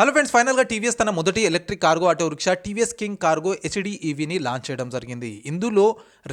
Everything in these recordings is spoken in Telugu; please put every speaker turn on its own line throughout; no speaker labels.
హలో ఫ్రెండ్స్, ఫైనల్గా టీవీఎస్ తన మొదటి electric cargo auto rickshaw TVS King Cargo HD ఈవీని లాంచ్ చేయడం జరిగింది. ఇందులో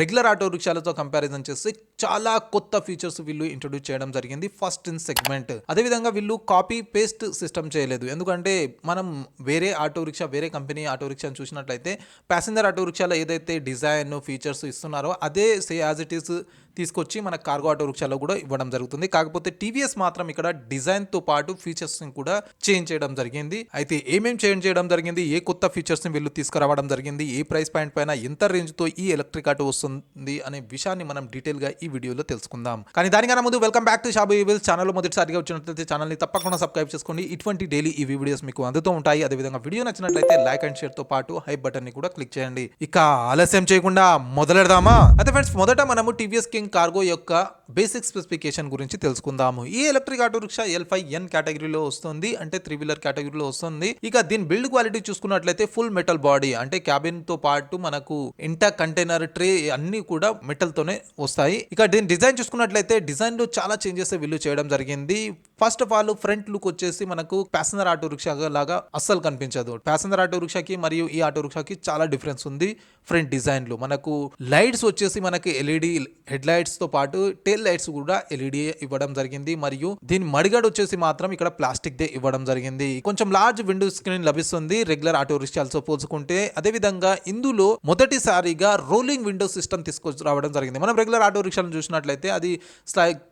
రెగ్యులర్ ఆటో రిక్షాలతో కంపారిజన్ చేస్తే చాలా కొత్త ఫీచర్స్ వీళ్ళు ఇంట్రొడ్యూస్ చేయడం జరిగింది. First in segment. అదేవిధంగా వీళ్ళు కాపీ పేస్ట్ సిస్టమ్ చేయలేదు. ఎందుకంటే మనం వేరే ఆటో రిక్షా, వేరే కంపెనీ ఆటో రిక్షాని చూసినట్లయితే ప్యాసింజర్ ఆటో రిక్షాలో ఏదైతే డిజైన్ ఫీచర్స్ ఇస్తున్నారో అదే యాజ్ ఇట్ ఈస్ తీసుకొచ్చి మన కార్గో ఆటో రిక్షాలో కూడా ఇవ్వడం జరుగుతుంది. కాకపోతే టీవీఎస్ మాత్రం ఇక్కడ డిజైన్తో పాటు ఫీచర్స్ని కూడా చేంజ్ చేయడం జరిగింది. అయితే ఏమేం చేంజ్ చేయడం జరిగింది, ఏ కొత్త ఫీచర్స్ని వీళ్ళు తీసుకురావడం జరిగింది, ఏ ప్రైస్ పాయింట్ పైన ఎంత రేంజ్తో ఈ ఎలక్ట్రిక్ ఆటో వస్తుంది అనే విషయాన్ని మనం డీటెయిల్గా ఈ వీడియోలో తెలుసుకుందాం. కానీ దానికన్నా ముందు welcome back to Shabu evils. Channel మొదటిసారిగా వచ్చినట్లయితే ఛానల్ని తప్పకుండా సబ్స్క్రైబ్ చేసుకోండి. ఇటువంటి డైలీ ఈ వీడియోస్ మీకు అందుతూ ఉంటాయి. అదేవిధంగా వీడియో నచ్చినట్లయితే లైక్ అండ్ షేర్తో పాటు హైప్ బటన్ని కూడా క్లిక్ చేయండి. ఇక ఆలస్యం చేయకుండా మొదలెడదామా? అయితే ఫ్రెండ్స్, మొదట మనము టీవీఎస్ కింగ్ కార్గో యొక్క బేసిక్ స్పెసిఫికేషన్ గురించి తెలుసుకుందాము. ఈ ఎలక్ట్రిక్ ఆటో రిక్షా L5N కేటగిరీలో వస్తుంది, అంటే 3 వీలర్ కేటగిరీలో వస్తుంది. ఇక దీని బిల్డ్ క్వాలిటీ చూసుకున్నట్లయితే ఫుల్ మెటల్ బాడీ, అంటే క్యాబిన్ తో పాటు మనకు ఇంటా కంటైనర్ ట్రే అన్ని కూడా మెటల్ తోనే వస్తాయి. ఇక దీని డిజైన్ చూసుకున్నట్లయితే డిజైన్ లో చాలా చేంజెస్ వీళ్ళు చేయడం జరిగింది. First of all front look వచ్చేసి మనకు ప్యాసింజర్ ఆటో రిక్షా లాగా అస్సలు కనిపించదు. ప్యాసింజర్ ఆటో రిక్షాకి మరియు ఈ ఆటో రిక్షాకి చాలా డిఫరెన్స్ ఉంది. ఫ్రంట్ డిజైన్ లో మనకు లైట్స్ వచ్చేసి మనకి ఎల్ఈడి హెడ్ లైట్స్ తో పాటు టెయిల్ లైట్స్ కూడా ఎల్ఈడి ఇవ్వడం జరిగింది. మరియు దీని మడిగడ వచ్చేసి మాత్రం ఇక్కడ ప్లాస్టిక్ దే ఇవ్వడం జరిగింది. కొంచెం లార్జ్ విండో స్క్రీన్ లభిస్తుంది రెగ్యులర్ ఆటో రిక్షాలతో పోల్చుకుంటే. అదే విధంగా ఇందులో మొదటిసారిగా రోలింగ్ విండో సిస్టమ్ తీసుకొచ్చి రావడం జరిగింది. మనం రెగ్యులర్ ఆటో రిక్షాలను చూసినట్లయితే అది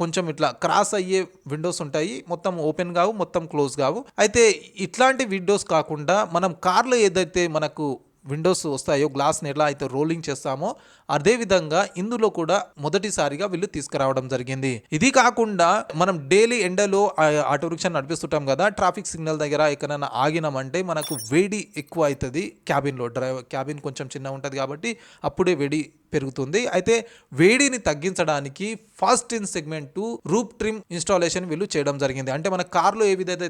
కొంచెం ఇట్లా క్రాస్ అయ్యే విండోస్ ఉంటాయి, మొత్తం ఓపెన్ కావు, మొత్తం క్లోజ్ కావు. అయితే ఇట్లాంటి విండోస్ కాకుండా మనం కార్లో ఏదైతే మనకు విండోస్ వస్తాయో, గ్లాస్ని ఎలా అయితే రోలింగ్ చేస్తామో అదే విధంగా ఇందులో కూడా మొదటిసారిగా వీళ్ళు తీసుకురావడం జరిగింది. ఇది కాకుండా మనం డైలీ ఎండలో ఆటో రిక్షా నడిపిస్తుంటాం కదా, ట్రాఫిక్ సిగ్నల్ దగ్గర ఎక్కడైనా ఆగినామంటే మనకు వేడి ఎక్కువ అవుతుంది క్యాబిన్లో. క్యాబిన్ కొంచెం చిన్న ఉంటుంది కాబట్టి అప్పుడే వేడి పెరుగుతుంది. అయితే వేడిని తగ్గించడానికి first in segment roof trim installation వీళ్ళు చేయడం జరిగింది. అంటే మన కార్లో ఏ విధంగా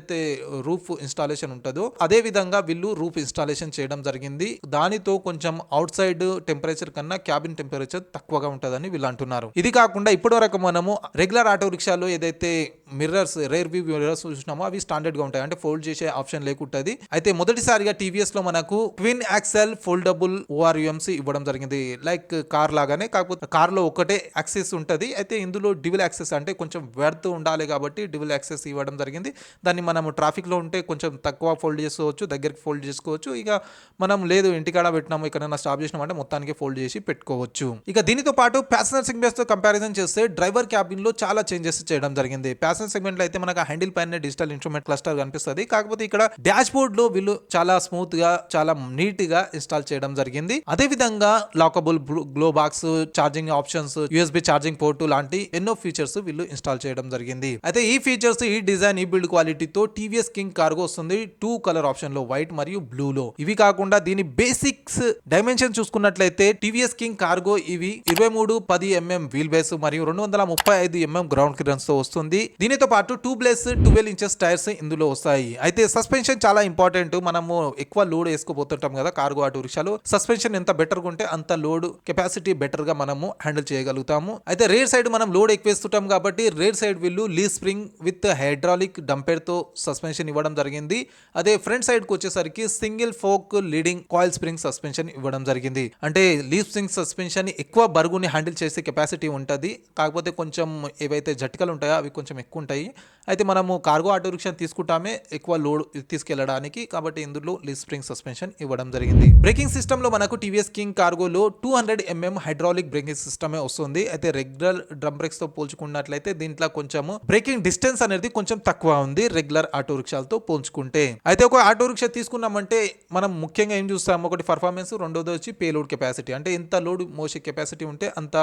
రూఫ్ ఇన్స్టాలేషన్ ఉంటుందో అదే విధంగా వీళ్ళు రూఫ్ ఇన్స్టాలేషన్ చేయడం జరిగింది. దానితో కొంచెం అవుట్ సైడ్ టెంపరేచర్ కన్నా క్యాబిన్ టెంపరేచర్ తక్కువగా ఉంటుందని వీళ్ళు అంటున్నారు. ఇది కాకుండా ఇప్పటి వరకు మనము రెగ్యులర్ ఆటో రిక్షాలో ఏదైతే మిర్రర్స్, రేర్ వ్యూ మిర్రర్స్ చూసినామో అవి స్టాండర్డ్ గా ఉంటాయి, అంటే ఫోల్డ్ చేసే ఆప్షన్ లేకుంటది. అయితే మొదటిసారిగా టీవీఎస్ లో మనకు ట్విన్ యాక్సెల్ ఫోల్డబుల్ ORUMC ఇవ్వడం జరిగింది. లైక్ కార్ లాగానే, కాకపోతే కార్ లో ఒకటే యాక్సెస్ ఉంటది. అయితే ఇందులో డివిల్ యాక్సెస్, అంటే కొంచెం వెడతూ ఉండాలి కాబట్టి డివిల్ యాక్సెస్ ఇవ్వడం జరిగింది. దాన్ని మనం ట్రాఫిక్ లో ఉంటే కొంచెం తక్కువ ఫోల్డ్ చేసుకోవచ్చు, దగ్గరికి ఫోల్డ్ చేసుకోవచ్చు. ఇక మనం లేదు ఇంటికాడ పెట్టినాము, ఎక్కడైనా స్టాప్ చేసినాం అంటే మొత్తానికి ఫోల్డ్ చేసి పెట్టుకోవచ్చు. ఇక దీనితో పాటు ప్యాసింజర్ సెగ్మెంట్స్ తో కంపారిజన్ చేస్తే డ్రైవర్ క్యాబిన్ లో చాలా చేంజెస్ చేయడం జరిగింది. ప్యాసింజర్ సెగ్మెంట్ లో అయితే మనకు హ్యాండిల్ పైన డిజిటల్ ఇన్స్ట్రుమెంట్ క్లస్టర్ కనిపిస్తుంది. కాకపోతే ఇక్కడ డాష్ బోర్డ్ లో వీళ్ళు చాలా స్మూత్ గా, చాలా నీట్ గా ఇన్స్టాల్ చేయడం జరిగింది. అదే విధంగా lockable glow box, charging options, USB charging port లాంటి ఎన్నో ఫీచర్స్ వీళ్ళు ఇన్స్టాల్ చేయడం జరిగింది. అయితే ఈ ఫీచర్స్, ఈ డిజైన్, ఈ బిల్డ్ క్వాలిటీతో టీవీఎస్ కింగ్ కార్గో వస్తుంది 2 కలర్ ఆప్షన్ లో, వైట్ మరియు బ్లూ లో. ఇవి కాకుండా దీని బేసిక్స్ డైమెన్షన్ చూసుకున్నట్లయితే టీవీఎస్ కింగ్ కార్గో ఇవి 23-10 mm వీల్ బేస్ మరియు 235 mm గ్రౌండ్ క్లియరెన్స్ తో వస్తుంది. దీనితో పాటు 12 ఇంచెస్ టైర్స్ ఇందులో వస్తాయి. అయితే సస్పెన్షన్ చాలా ఇంపార్టెంట్. మనము ఎక్కువ లోడ్ వేసుకోబోతుంటాం కదా కార్గో ఆటో రిక్షాలో, సస్పెన్షన్ ఎంత బెటర్ గా ఉంటే అంత లోడ్ కెపాసిటీ బెటర్ గా మనము హ్యాండిల్ చేయగలుగుతాము. అయితే రేర్ సైడ్ మనం లోడ్ ఎక్కువ వేస్తుంటాం కాబట్టి రేర్ సైడ్ వీళ్ళు లీ స్ప్రింగ్ విత్ హైడ్రాలిక్ డంపర్ తో సస్పెన్షన్ ఇవ్వడం జరిగింది. అదే ఫ్రంట్ సైడ్ కు వచ్చేసరికి single folk leading coil spring suspension ఇవ్వడం జరిగింది. అంటే లీ స్ప్రింగ్ సస్పెన్షన్ ఎక్కువ బరుగుని హ్యాండిల్ చేసే కెపాసిటీ ఉంటుంది. కాకపోతే కొంచెం ఏవైతే జట్టికలు ఉంటాయో అవి కొంచెం ఎక్కువ ఉంటాయి. అయితే మనము కార్గో ఆటో రిక్షా తీసుకుంటామే ఎక్కువ లోడ్ తీసుకెళ్లడానికి, కాబట్టి ఇందులో లీ స్ప్రింగ్ సస్పెన్షన్ ఇవ్వడం జరిగింది. బ్రేకింగ్ సిస్టమ్ లో మనకు టీవీఎస్ కింగ్ కార్గోలో 200 mm హైడ్రాలిక్ బ్రేకింగ్ సిస్టమే వస్తుంది. అయితే రెగ్యులర్ డ్రమ్ బ్రేక్స్ తో పోల్చుకున్నట్లయితే దీంట్లో కొంచెం బ్రేకింగ్ డిస్టెన్స్ అనేది కొంచెం తక్కువ ఉంది రెగ్యులర్ ఆటో రిక్షాలతో పోల్చుకుంటే. అయితే ఒక ఆటో రిక్షా తీసుకున్నామంటే మనం ముఖ్యంగా ఏం చూస్తాం, ఒకటి పర్ఫార్మెన్స్, రెండోది వచ్చి పేలోడ్ కెపాసిటీ. అంటే ఎంత లోడ్ మోసే కెపాసిటీ ఉంటే అంత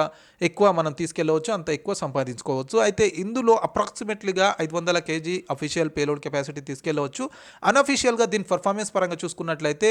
ఎక్కువ మనం తీసుకెళ్లవచ్చు, అంత ఎక్కువ సంపాదించుకోవచ్చు. అయితే ఇందులో అప్రాక్సిమేట్లీగా 500 kg అఫీషియల్ పేలోడ్ కెపాసిటీ తీసుకెళ్లవచ్చు. అన్అఫీషియల్ గా దీని పర్ఫార్మెన్స్ పరంగా చూసుకున్నట్లయితే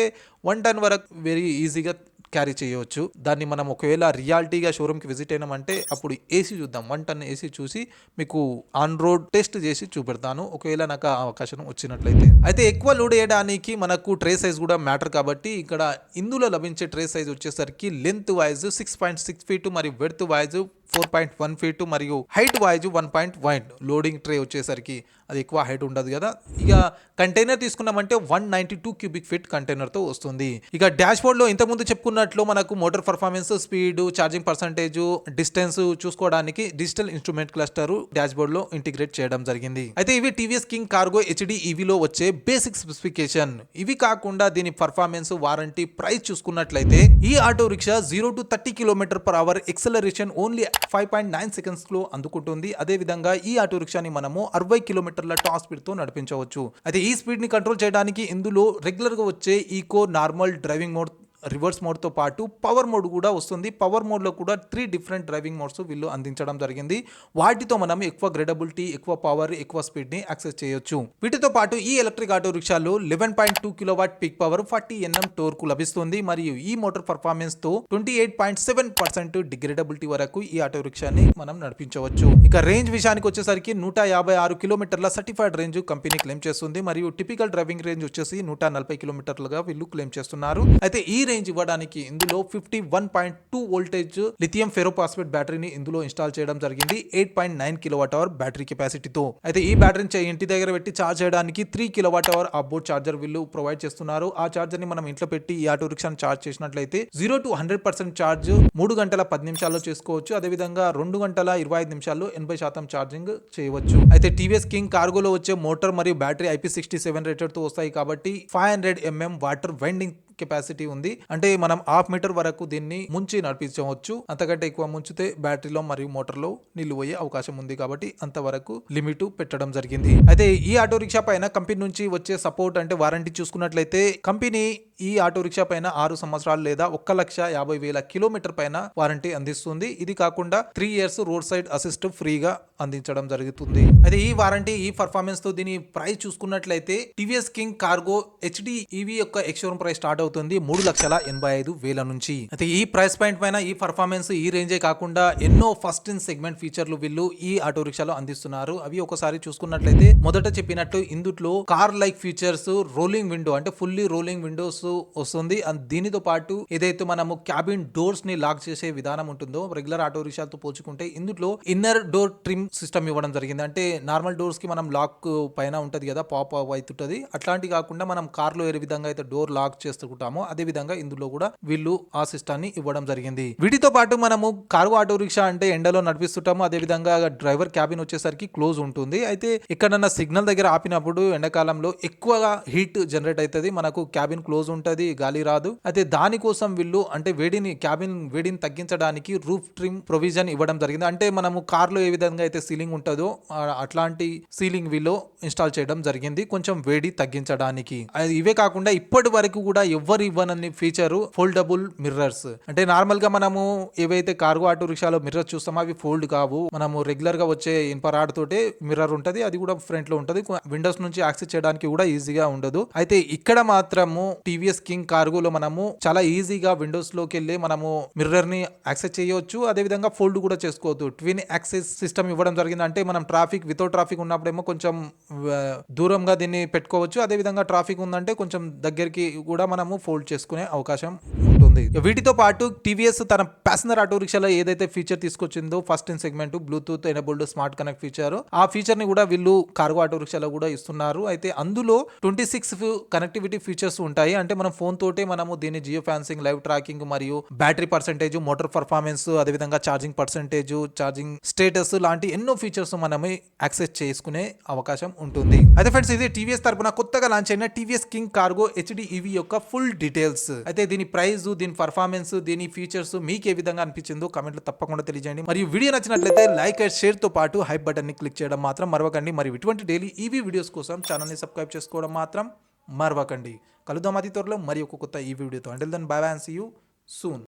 1 ton వరకు వెరీ ఈజీగా క్యారీ చేయవచ్చు. దాన్ని మనం ఒకవేళ రియాలిటీగా షోరూమ్కి విజిట్ అయినామంటే అప్పుడు ఏసీ చూద్దాం, 1 ton ఏసీ చూసి మీకు ఆన్ రోడ్ టెస్ట్ చేసి చూపెడతాను, ఒకవేళ నాకు ఆ అవకాశం వచ్చినట్లయితే. అయితే ఎక్కువ లోడ్ వేయడానికి మనకు ట్రే సైజ్ కూడా మ్యాటర్ కాబట్టి ఇక్కడ ఇందులో లభించే ట్రే సైజ్ వచ్చేసరికి లెంత్ వైజ్ 6.6 feet మరియు వెడ్త్ వైజ్ 4.1 ఫీట్ మరియు హైట్ వైజ్ 1.1. లోడింగ్ ట్రే వచ్చేసరికి అది ఎక్కువ హైట్ ఉండదు కదా. ఇక కంటైనర్ తీసుకున్నామంటే 192 క్యూబిక్ ఫీట్ కంటైనర్ తో వస్తుంది. ఇక డాష్ బోర్డ్ లో ఇంతకుముందు చెప్పుకున్నట్లు మనకు motor performance, speed, charging percentage, distance చూసుకోవడానికి digital instrument cluster dashboard లో ఇంటిగ్రేట్ చేయడం జరిగింది. అయితే ఇవి టీవీఎస్ కింగ్ కార్గో హెచ్డి ఈవీలో వచ్చే బేసిక్ స్పెసిఫికేషన్. ఇవి కాకుండా దీని పర్ఫార్మెన్స్, వారంటీ, ప్రైస్ చూసుకున్నట్లయితే ఈ auto rickshaw 0 to 30 km/h acceleration only 5.9 seconds లో అందుకుంటుంది. అదే విధంగా ఈ ఆటో రిక్షాని మనము 60 కిలోమీటర్ల టాప్ స్పీడ్ తో నడిపించవచ్చు. అయితే ఈ స్పీడ్ ని కంట్రోల్ చేయడానికి ఇందులో రెగ్యులర్ గా వచ్చే eco, normal, driving mode, reverse మోడ్తో పాటు పవర్ మోడ్ కూడా వస్తుంది. పవర్ మోడ్లో కూడా 3 డిఫరెంట్ డ్రైవింగ్ మోడ్స్ వీళ్ళు అందించడం జరిగింది. వాటితో మనం ఎక్కువ గ్రేడబిలిటీ, ఎక్కువ పవర్, ఎక్కువ స్పీడ్ని యాక్సెస్ చేయొచ్చు. వీటితో పాటు ఈ ఎలక్ట్రిక్ ఆటో రిక్షాలో 11.2 kilowatt peak power, 40 Nm torque లభిస్తుంది. మరియు ఈ మోటార్ పర్ఫార్మెన్స్తో 28.7% డిగ్రేడబిలిటీ వరకు ఈ ఆటో రిక్షాని మనం నడిపించవచ్చు. ఇక రేంజ్ విషయానికి వచ్చేసరికి 156 కిలోమీటర్ల సర్టిఫైడ్ రేంజ్ కంపెనీ క్లెయిమ్ చేస్తుంది. మరియు టిపికల్ డ్రైవింగ్ రేంజ్ వచ్చేసి 140 కిలోమీటర్లుగా వీళ్ళు క్లెయిమ్ చేస్తున్నారు. అయితే ఈ రేంజ్ ఇవ్వడానికి ఇందులో 51.2 వోల్టేజ్ లిథియం ఫెరోపాస్ఫేట్ బ్యాటరీని ఇందులో ఇన్స్టాల్ చేయడం జరిగింది. 8.9 kWh బ్యాటరీ కెపాసిటీతో. అయితే ఈ బ్యాటరీని ఇంటి దగ్గర పెట్టి ఛార్జ్ చేయడానికి 3 kWh ఆఫ్బోర్డ్ ఛార్జర్ వీళ్ళు ప్రొవైడ్ చేస్తున్నారు. ఆ ఛార్జర్ ని మనం ఇంట్లో పెట్టి ఈ ఆటో రిక్షాను ఛార్జ్ చేసినట్లయితే 0 to 100% ఛార్జ్ 3 గంటల 10 నిమిషాల్లో చేసుకోవచ్చు. అదేవిధంగా 2 గంటల 25 నిమిషాల్లో 80% ఛార్జింగ్ చేయవచ్చు. అయితే టీవీఎస్ కింగ్ కార్గోలో వచ్చే మోటార్ మరియు బ్యాటరీ IP67 రేటెడ్ తో వస్తాయి కాబట్టి 500 mm వాటర్ వైండింగ్ కెపాసిటీ ఉంది. అంటే మనం 1/2 మీటర్ వరకు దీన్ని ముంచి నడిపించవచ్చు. అంతకంటే ఎక్కువ ముంచితే బ్యాటరీలో మరియు మోటార్లో నీళ్లు పోయే అవకాశం ఉంది కాబట్టి అంతవరకు లిమిట్ పెట్టడం జరిగింది. అయితే ఈ ఆటో రిక్షా పైన కంపెనీ నుంచి వచ్చే సపోర్ట్ అంటే వారంటీ చూసుకున్నట్లయితే కంపెనీ ఈ ఆటో రిక్షా పైన 6 సంవత్సరాలు లేదా 1,50,000 కిలోమీటర్ పైన వారంటీ అందిస్తుంది. ఇది కాకుండా 3 years రోడ్ సైడ్ అసిస్ట్ ఫ్రీగా అందించడం జరుగుతుంది. అయితే ఈ వారంటీ, ఈ పర్ఫార్మెన్స్ తో దీని ప్రైస్ చూసుకున్నట్లయితే TVS King Cargo HD EV యొక్క ఎక్స్‌షోరూమ్ ప్రైస్ స్టార్ట్ అవుతుంది 3,85,000 నుంచి. అయితే ఈ ప్రైస్ పాయింట్ పైన ఈ పర్ఫార్మెన్స్, ఈ రేంజే కాకుండా ఎన్నో ఫస్ట్ ఇన్ సెగ్మెంట్ ఫీచర్లు వీళ్ళు ఈ ఆటో రిక్షాలో అందిస్తున్నారు. అవి ఒకసారి చూసుకున్నట్లయితే మొదట చెప్పినట్టు ఇందులో car like features, rolling window అంటే ఫుల్లీ రోలింగ్ విండోస్ వస్తుంది. దీనితో పాటు ఏదైతే మనము క్యాబిన్ డోర్స్ ని లాక్ చేసే విధానం ఉంటుందో రెగ్యులర్ ఆటో రిక్షాలతో పోల్చుకుంటే ఇందులో ఇన్నర్ డోర్ ట్రిమ్ సిస్టమ్ ఇవ్వడం జరిగింది. అంటే నార్మల్ డోర్స్ కి మనం లాక్ పైన ఉంటది కదా, పాప్ అవుతుంటది, అట్లాంటి కాకుండా మనం కార్ లో ఏ విధంగా అయితే డోర్ లాక్ చేస్తుంటామో అదే విధంగా ఇందులో కూడా వీళ్ళు ఆ సిస్టాన్ని ఇవ్వడం జరిగింది. వీటితో పాటు మనము కార్గో ఆటో రిక్షా అంటే ఎండలో నడిపిస్తుంటాము, అదే విధంగా డ్రైవర్ క్యాబిన్ వచ్చేసరికి క్లోజ్ ఉంటుంది. అయితే ఎక్కడన్నా సిగ్నల్ దగ్గర ఆపినప్పుడు ఎండాకాలంలో ఎక్కువగా హీట్ జనరేట్ అవుతుంది, మనకు క్యాబిన్ క్లోజ్ ఉంటది, గాలి రాదు. అయితే దానికోసం వీళ్ళు అంటే క్యాబిన్ వేడిని తగ్గించడానికి రూఫ్ ట్రిమ్ ప్రొవిజన్ ఇవ్వడం జరిగింది. అంటే మనము కార్ లో ఏ విధంగా అయితే సీలింగ్ ఉంటుందో అట్లాంటి సీలింగ్ వీళ్ళు ఇన్స్టాల్ చేయడం జరిగింది కొంచెం వేడి తగ్గించడానికి. ఇవే కాకుండా ఇప్పటి వరకు కూడా ఎవరు ఇవ్వనని ఫీచర్ ఫోల్డబుల్ మిర్రర్స్. అంటే నార్మల్ గా మనము ఏవైతే కార్గో ఆటో రిక్షాలో మిర్రర్స్ చూస్తామో అవి ఫోల్డ్ కావు. మనము రెగ్యులర్ గా వచ్చే ఇనుప రాడ్ తోటే మిర్రర్ ఉంటది, అది కూడా ఫ్రంట్ లో ఉంటది. విండోస్ నుంచి యాక్సెస్ చేయడానికి కూడా ఈజీగా ఉండదు. అయితే ఇక్కడ మాత్రము టీవీఎస్ కింగ్ కార్గోలో మనము చాలా ఈజీగా విండోస్ లోకి వెళ్ళి మనము మిర్రర్ ని యాక్సెస్ చేయవచ్చు, అదే విధంగా ఫోల్డ్ కూడా చేసుకోవచ్చు. ట్విన్ యాక్సెస్ సిస్టమ్ ఇవ్వడం జరిగింది. అంటే మనం వితౌట్ ట్రాఫిక్ ఉన్నప్పుడేమో కొంచెం దూరంగా దీన్ని పెట్టుకోవచ్చు, అదే విధంగా ట్రాఫిక్ ఉందంటే కొంచెం దగ్గరికి కూడా మనము ఫోల్డ్ చేసుకునే అవకాశం ఉంటుంది. వీటితో పాటు టీవీఎస్ తన ప్యాసింజర్ ఆటో రిక్షాలో ఏదైతే ఫీచర్ తీసుకొచ్చిందో first in segment Bluetooth enabled smart connect feature, ఆ ఫీచర్ ని కూడా వీళ్ళు కార్గో ఆటో రిక్షాలో కూడా ఇస్తున్నారు. అయితే అందులో 26 కనెక్టివిటీ ఫీచర్స్ ఉంటాయి. అంటే మనం ఫోన్ తోటే మనము దీన్ని జియో ఫెన్సింగ్, లైవ్ ట్రాకింగ్ మరియు బ్యాటరీ పర్సెంటేజ్, మోటార్ పర్ఫార్మెన్స్, అదేవిధంగా ఛార్జింగ్ పర్సెంటేజ్, ఛార్జింగ్ స్టేటస్ లాంటి ఎన్నో ఫీచర్స్ మనమే యాక్సెస్ చేసుకునే అవకాశం ఉంటుంది. అయితే ఫ్రెండ్స్, ఇది టీవీఎస్ తరపున కొత్తగా లాంచ్ అయిన TVS King Cargo HD EV యొక్క ఫుల్ డీటెయిల్స్. అయితే దీని ప్రైస్, దీని పర్ఫార్మెన్స్, దీని ఫీచర్స్ మీకు ఏ విధంగా అనిపించిందో కామెంట్లో తప్పకుండా తెలియజేయండి. మరియు వీడియో నచ్చినట్లయితే లైక్ అండ్ షేర్ తో పాటు హైప్ బటన్ ని క్లిక్ చేయడం మాత్రం మరవకండి. మరియు ఇటువంటి డైలీ ఈవీ వీడియోస్ కోసం ఛానల్ ని సబ్స్క్రైబ్ చేసుకోవడం మాత్రం మరవకండి. కలుద్దాం అతి త్వరలో మరి ఒక కొత్త ఈవీ వీడియోతో. Until then bye bye and see you soon.